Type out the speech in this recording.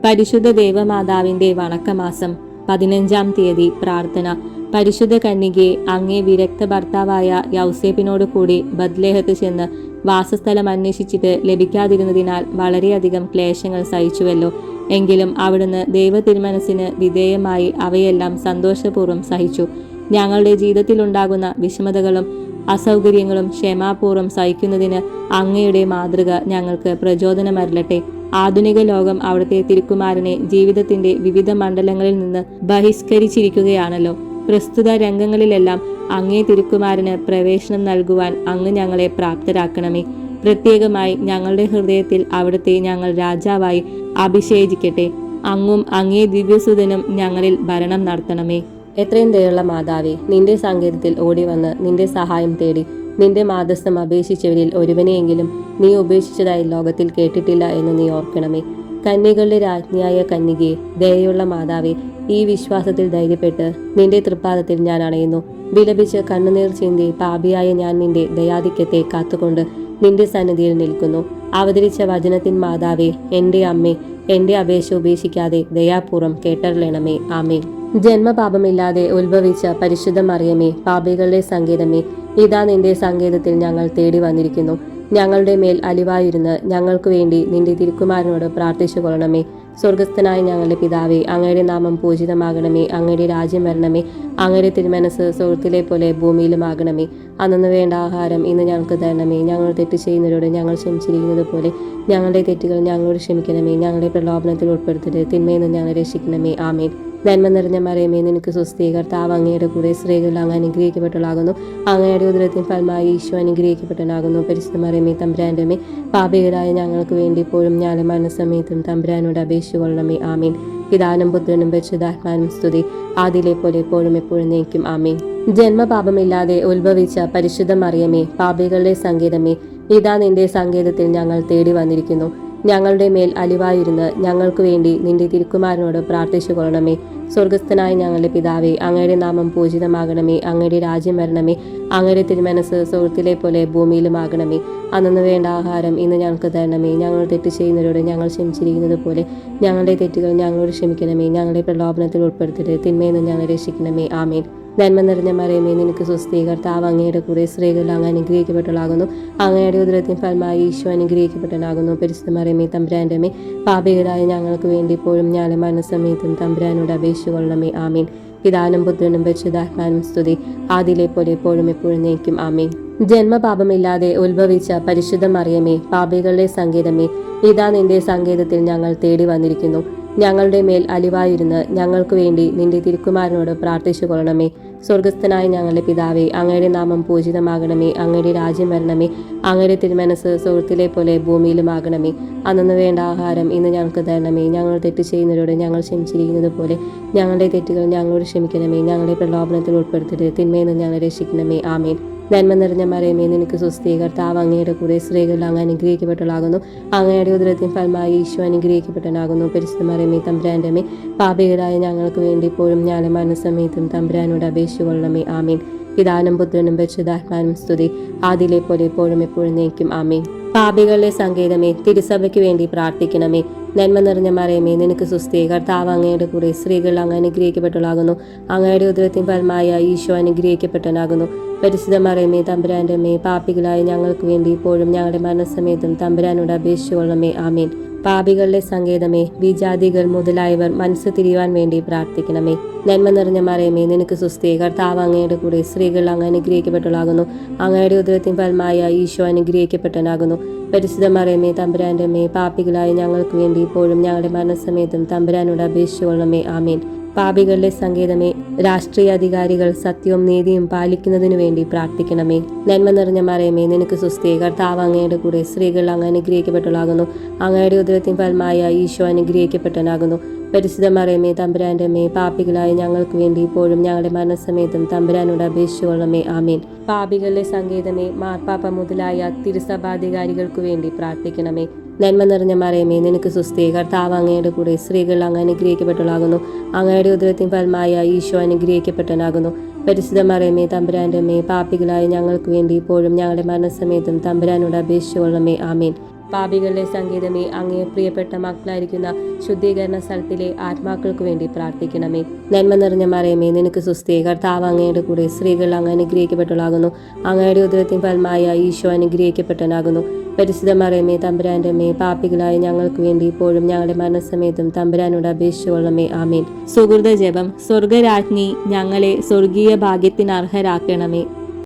പരിശുദ്ധ ദേവമാതാവിന്റെ വണക്കമാസം 15-ാം തീയതി പ്രാർത്ഥന. പരിശുദ്ധ കന്യകയെ, അങ്ങേ വിരക്ത ഭർത്താവായ യൗസേപ്പിനോട് കൂടി ബത്ലേഹത്ത് ചെന്ന് വാസസ്ഥലം അന്വേഷിച്ചിട്ട് ലഭിക്കാതിരുന്നതിനാൽ വളരെയധികം ക്ലേശങ്ങൾ സഹിച്ചുവല്ലോ. എങ്കിലും അവിടുന്ന് ദൈവ തിരുമനസ്സിന് വിധേയമായി അവയെല്ലാം സന്തോഷപൂർവ്വം സഹിച്ചു. ഞങ്ങളുടെ ജീവിതത്തിലുണ്ടാകുന്ന വിഷമതകളും അസൗകര്യങ്ങളും ക്ഷമാപൂർവ്വം സഹിക്കുന്നതിന് അങ്ങയുടെ മാതൃക ഞങ്ങൾക്ക് പ്രചോദനമരുളട്ടെ. ആധുനിക ലോകം അവിടുത്തെ തിരുക്കുമാരനെ ജീവിതത്തിന്റെ വിവിധ മണ്ഡലങ്ങളിൽ നിന്ന് ബഹിഷ്കരിച്ചിരിക്കുകയാണല്ലോ. പ്രസ്തുത രംഗങ്ങളിലെല്ലാം അങ്ങേ തിരുക്കുമാരന് പ്രവേശനം നൽകുവാൻ അങ്ങ് ഞങ്ങളെ പ്രാപ്തരാക്കണമേ. പ്രത്യേകമായി ഞങ്ങളുടെ ഹൃദയത്തിൽ അവിടുത്തെ ഞങ്ങൾ രാജാവായി അഭിഷേചിക്കട്ടെ. അങ്ങും അങ്ങേ ദിവ്യസുതനും ഞങ്ങളിൽ ഭരണം നടത്തണമേ. എത്രയും ദയുള്ള മാതാവേ, നിന്റെ സങ്കേതത്തിൽ ഓടിവന്ന് നിന്റെ സഹായം തേടി നിന്റെ മാധ്യസ്ഥം അപേക്ഷിച്ചവരിൽ ഒരുവനെയെങ്കിലും നീ ഉപേക്ഷിച്ചതായി ലോകത്തിൽ കേട്ടിട്ടില്ല എന്ന് നീ ഓർക്കണമേ. കന്യകളുടെ രാജ്ഞിയായ കന്യകയെ, ദയയുള്ള മാതാവേ, ഈ വിശ്വാസത്തിൽ ധൈര്യപ്പെട്ട് നിന്റെ തൃപ്പാദത്തിൽ ഞാൻ അണയുന്നു. വിലപിച്ച് കണ്ണുനീർ ചിന്തി പാപിയായ ഞാൻ നിന്റെ ദയാധിക്യത്തെ കാത്തുകൊണ്ട് നിന്റെ സന്നിധിയിൽ നിൽക്കുന്നു. അവതരിച്ച വചനത്തിൻ മാതാവേ, എൻ്റെ അമ്മേ, എൻ്റെ അപേക്ഷ ഉപേക്ഷിക്കാതെ ദയാപൂർവം കേട്ടറിയണമേ. ആമേൻ. ജന്മപാപമില്ലാതെ ഉത്ഭവിച്ച പരിശുദ്ധ മറിയമേ, പാപികളുടെ സങ്കേതമേ, ഇതാ നിന്റെ സങ്കേതത്തിൽ ഞങ്ങൾ തേടി വന്നിരിക്കുന്നു. ഞങ്ങളുടെ മേൽ അലിവായിരുന്ന് ഞങ്ങൾക്ക് വേണ്ടി നിന്റെ തിരുക്കുമാരനോട് പ്രാർത്ഥിച്ചു കൊള്ളണമേ. സ്വർഗസ്ഥനായ ഞങ്ങളുടെ പിതാവേ, അങ്ങയുടെ നാമം പൂജിതമാകണമേ. അങ്ങയുടെ രാജ്യം വരണമേ. അങ്ങയുടെ തിരുമനസ് സ്വർഗത്തിലെ പോലെ ഭൂമിയിലുമാകണമേ. അന്നു വേണ്ട ആഹാരം ഇന്ന് ഞങ്ങൾക്ക് തരണമേ. ഞങ്ങൾ തെറ്റ് ചെയ്യുന്നവരോട് ഞങ്ങൾ ക്ഷമിച്ചിരിക്കുന്നത് പോലെ ഞങ്ങളുടെ തെറ്റുകൾ ഞങ്ങളോട് ക്ഷമിക്കണമേ. ഞങ്ങളുടെ പ്രലോഭനത്തിൽ ഉൾപ്പെടുത്തരുത്, തിന്മയിൽ നിന്ന് ഞങ്ങളെ രക്ഷിക്കണമേ. ആമേൻ. നന്മ നിറഞ്ഞ മറിയമേ, നിനക്ക് സ്വസ്തി, കർത്താവ് അങ്ങയുടെ കൂടെ സ്ത്രീകളിൽ അങ്ങ് അനുഗ്രഹിക്കപ്പെട്ടവളാകുന്നു. അങ്ങയുടെ ഉദരത്തിൻ ഫലമായി ഈശോ അനുഗ്രഹിക്കപ്പെട്ടവനാകുന്നു. പരിശുദ്ധ മറിയമേ, തമ്പുരാന്റെ അമ്മേ, പാപികളായ ഞങ്ങൾക്ക് വേണ്ടി ഇപ്പോഴും ഞങ്ങളുടെ മരണസമയത്തും തമ്പുരാനോട് അപേക്ഷിച്ചു കൊള്ളണമേ. ആമീൻ. പിതാനും പുത്രനും പരിശുദ്ധാത്മാവിനും സ്തുതി, ആദിയിലെ പോലെ എപ്പോഴും എപ്പോഴും നയിക്കും. ആമീൻ. ജന്മപാപമില്ലാതെ ഉത്ഭവിച്ച പരിശുദ്ധ മറിയമേ, പാപികളുടെ സങ്കേതമേ, ഇതാ നിന്റെ സങ്കേതത്തിൽ ഞങ്ങൾ തേടി വന്നിരിക്കുന്നു. ഞങ്ങളുടെ മേൽ അലിവായിരുന്ന് ഞങ്ങൾക്ക് വേണ്ടി നിന്റെ തിരുക്കുമാരനോട് പ്രാർത്ഥിച്ചു കൊള്ളണമേ. സ്വർഗസ്ഥനായ ഞങ്ങളുടെ പിതാവേ, അങ്ങയുടെ നാമം പൂജിതമാകണമേ. അങ്ങയുടെ രാജ്യം വരണമേ. അങ്ങയുടെ തിരുമനസ് സ്വർഗത്തിലെ പോലെ ഭൂമിയിലുമാകണമേ. അന്നു വേണ്ട ആഹാരം ഇന്ന് ഞങ്ങൾക്ക് തരണമേ. ഞങ്ങൾ തെറ്റ് ചെയ്യുന്നവരോട് ഞങ്ങൾ ക്ഷമിച്ചിരിക്കുന്നത് പോലെ ഞങ്ങളുടെ തെറ്റുകൾ ഞങ്ങളോട് ക്ഷമിക്കണമേ. ഞങ്ങളുടെ പ്രലോഭനത്തിൽ ഉൾപ്പെടുത്തരുത്, തിന്മയിൽ നിന്ന് ഞങ്ങളെ രക്ഷിക്കണമേ. ആമേൻ. നന്മ നിറഞ്ഞ മറിയമേ, നിനക്ക് സ്വസ്തി, കർത്താവ് അങ്ങയുടെ കൂടെ സ്ത്രീകളിൽ അങ്ങ് അനുഗ്രഹിക്കപ്പെട്ടവളാകുന്നു. അങ്ങയുടെ ഉദരത്തിൻ ഫലമായി ഈശോ അനുഗ്രഹിക്കപ്പെട്ടവനാകുന്നു. പരിശുദ്ധ മറിയമേ, തമ്പുരാന്റെ അമ്മേ, പാപികളായ ഞങ്ങൾക്ക് വേണ്ടി ഇപ്പോഴും ഞങ്ങളുടെ മരണസമയത്തും തമ്പുരാനോട് അപേക്ഷിച്ചു കൊള്ളണമേ. ആമീൻ. പിതാനും പുത്രനും പരിശുദ്ധാത്മാവിനും സ്തുതി, ആദിയിലെ പോലെ എപ്പോഴും എപ്പോഴും നയിക്കും. ആമീൻ. ജന്മപാപമില്ലാതെ ഉത്ഭവിച്ച പരിശുദ്ധ മറിയമേ, പാപികളുടെ സങ്കേതമേ, ഇതാ നിന്റെ സങ്കേതത്തിൽ ഞങ്ങൾ തേടി വന്നിരിക്കുന്നു. ഞങ്ങളുടെ മേൽ അലിവായിരുന്ന് ഞങ്ങൾക്ക് വേണ്ടി നിന്റെ തിരുക്കുമാരനോട് പ്രാർത്ഥിച്ചു കൊള്ളണമേ. സ്വർഗസ്ഥനായ ഞങ്ങളുടെ പിതാവേ, അങ്ങയുടെ നാമം പൂജിതമാകണമേ. അങ്ങയുടെ രാജ്യം വരണമേ. അങ്ങയുടെ തിരുമനസ് സ്വർഗത്തിലെ പോലെ ഭൂമിയിലുമാകണമേ. അന്നു വേണ്ട ആഹാരം ഇന്ന് ഞങ്ങൾക്ക് തരണമേ. ഞങ്ങൾ തെറ്റ് ചെയ്യുന്നവരോട് ഞങ്ങൾ ക്ഷമിച്ചിരിക്കുന്നത് പോലെ ഞങ്ങളുടെ തെറ്റുകൾ ഞങ്ങളോട് ക്ഷമിക്കണമേ. ഞങ്ങളുടെ പ്രലോഭനത്തിൽ ഉൾപ്പെടുത്തരുത്, തിന്മയിൽ നിന്ന് ഞങ്ങളെ രക്ഷിക്കണമേ. ആമേൻ. നന്മ നിറഞ്ഞ മറിയമേ, നിനക്ക് സ്വസ്തി, കർത്താവ് അങ്ങയുടെ കൂടെ സ്ത്രീകളിൽ അങ്ങ് അനുഗ്രഹിക്കപ്പെട്ടവളാകുന്നു. അങ്ങയുടെ ഉദരത്തിൻ ഫലമായി ഈശോ അനുഗ്രഹിക്കപ്പെട്ടവനാകുന്നു. പരിശുദ്ധ മറിയമേ, തമ്പുരാന്റെ അമ്മേ, പാപികളായ ഞങ്ങൾക്ക് വേണ്ടി ഇപ്പോഴും ഞങ്ങളുടെ മരണസമയത്തും തമ്പുരാനോട് അപേക്ഷിച്ചു കൊള്ളണമേ. ആമീൻ. പിതാനും പുത്രനും പരിശുദ്ധാത്മാവിനും സ്തുതി, ആദിയിലെ പോലെ എപ്പോഴും എപ്പോഴും നയിക്കും. ആമീൻ. പാപികളുടെ സങ്കേതമേ, തിരുസഭയ്ക്ക് വേണ്ടി പ്രാർത്ഥിക്കണമേ. നന്മ നിറഞ്ഞ മറിയമേ, നിനക്ക് സ്വസ്തി, കർത്താവ് അങ്ങയുടെ കൂടെ സ്ത്രീകളിൽ അങ്ങ് അനുഗ്രഹിക്കപ്പെട്ടവളാകുന്നു. അങ്ങയുടെ ഉദരത്തിൻ ഫലമായ ഈശോ അനുഗ്രഹിക്കപ്പെട്ടവനാകുന്നു. പരിശുദ്ധ മറിയമേ, തമ്പുരാന്റെ അമ്മേ, പാപികളായ ഞങ്ങൾക്ക് വേണ്ടി ഇപ്പോഴും ഞങ്ങളുടെ മരണസമയത്തും തമ്പുരാനോട് അപേക്ഷിച്ചു കൊള്ളണമേ. ആമീൻ. പാപികളുടെ സങ്കേതമേ, വിജാതികൾ മുതലായവർ മനസ്സ് തിരിയുവാൻ വേണ്ടി പ്രാർത്ഥിക്കണമേ. നന്മ നിറഞ്ഞ മറിയമേ, നിനക്ക് സ്വസ്തി, കർത്താവ് അങ്ങയുടെ കൂടെ സ്ത്രീകളിൽ അങ്ങ് അനുഗ്രഹിക്കപ്പെട്ടവളാകുന്നു. അങ്ങയുടെ ഉദരത്തിൻ ഫലമായ ഈശോ അനുഗ്രഹിക്കപ്പെട്ടവനാകുന്നു. പരിശുദ്ധ മറിയമേ, തമ്പുരാന്റെ അമ്മേ, പാപികളായ ഞങ്ങൾക്ക് വേണ്ടി ഇപ്പോഴും ഞങ്ങളുടെ മരണസമയത്തും തമ്പുരാനോട് അപേക്ഷിച്ചു കൊള്ളണമേ. ആമീൻ. പാപികളുടെ സങ്കേതമേ, രാഷ്ട്രീയ അധികാരികൾ സത്യവും നീതിയും പാലിക്കുന്നതിനു വേണ്ടി പ്രാർത്ഥിക്കണമേ. നന്മ നിറഞ്ഞ മറിയമേ, നിനക്ക് സ്വസ്തി, കർത്താവ് അങ്ങയുടെ കൂടെ സ്ത്രീകളിൽ അങ്ങ് അനുഗ്രഹിക്കപ്പെട്ടവളാകുന്നു. അങ്ങയുടെ ഉദരത്തിൻ ഫലമായ ഈശോ അനുഗ്രഹിക്കപ്പെട്ടവനാകുന്നു. പരിശുദ്ധ മറിയമേ, തമ്പുരാന്റെ അമ്മേ, പാപികളായ ഞങ്ങൾക്ക് വേണ്ടി ഇപ്പോഴും ഞങ്ങളുടെ മരണസമയത്തും തമ്പുരാനോട് അപേക്ഷിച്ചു കൊള്ളണമേ. ആമീൻ. പാപികളുടെ സങ്കേതമേ, മാർപ്പാപ്പ മുതലായ തിരുസഭാധികാരികൾക്കു വേണ്ടി പ്രാർത്ഥിക്കണമേ. നന്മ നിറഞ്ഞ മറിയമേ, നിനക്ക് സ്വസ്തി, കർത്താവ് അങ്ങയുടെ കൂടെ സ്ത്രീകളിൽ അങ്ങ് അനുഗ്രഹിക്കപ്പെട്ടവളാകുന്നു. അങ്ങയുടെ ഉദരത്തിൻ ഫലമായ ഈശോ അനുഗ്രഹിക്കപ്പെട്ടവനാകുന്നു. പരിശുദ്ധ മറിയമേ, തമ്പുരാന്റെ അമ്മേ, പാപികളായ ഞങ്ങൾക്ക് വേണ്ടി ഇപ്പോഴും ഞങ്ങളുടെ മരണസമയത്തും തമ്പുരാനോട് അപേക്ഷിച്ചു കൊള്ളണമേ. ആമീൻ. പാപികളുടെ സംഗീതമേ, അങ്ങേ പ്രിയപ്പെട്ട മക്കളായിരിക്കുന്ന ശുദ്ധീകരണ സ്ഥലത്തിലെ ആത്മാക്കൾക്ക് വേണ്ടി പ്രാർത്ഥിക്കണമേ. നന്മ നിറഞ്ഞ മറിയമേ, നിനക്ക് സുസ്ഥി, കർത്താവ് അങ്ങയുടെ കൂടെ, സ്ത്രീകൾ അങ്ങ് അനുഗ്രഹിക്കപ്പെട്ടവളാകുന്നു. അങ്ങയുടെ ഉദരത്തിൻ ഫലമായ ഈശോ അനുഗ്രഹിക്കപ്പെട്ടവനാകുന്നു. പരിശുദ്ധ മറിയമേ, തമ്പുരാന്റെ അമ്മേ, പാപികളായ ഞങ്ങൾക്ക് വേണ്ടി ഇപ്പോഴും ഞങ്ങളുടെ മരണസമയത്തും തമ്പുരാനോട് അപേക്ഷിച്ചുകൊള്ളണമേ. ആമേൻ. സുഹൃത ജപം. സ്വർഗരാജ്ഞി, ഞങ്ങളെ സ്വർഗീയ ഭാഗ്യത്തിന് അർഹരാക്കണമേ.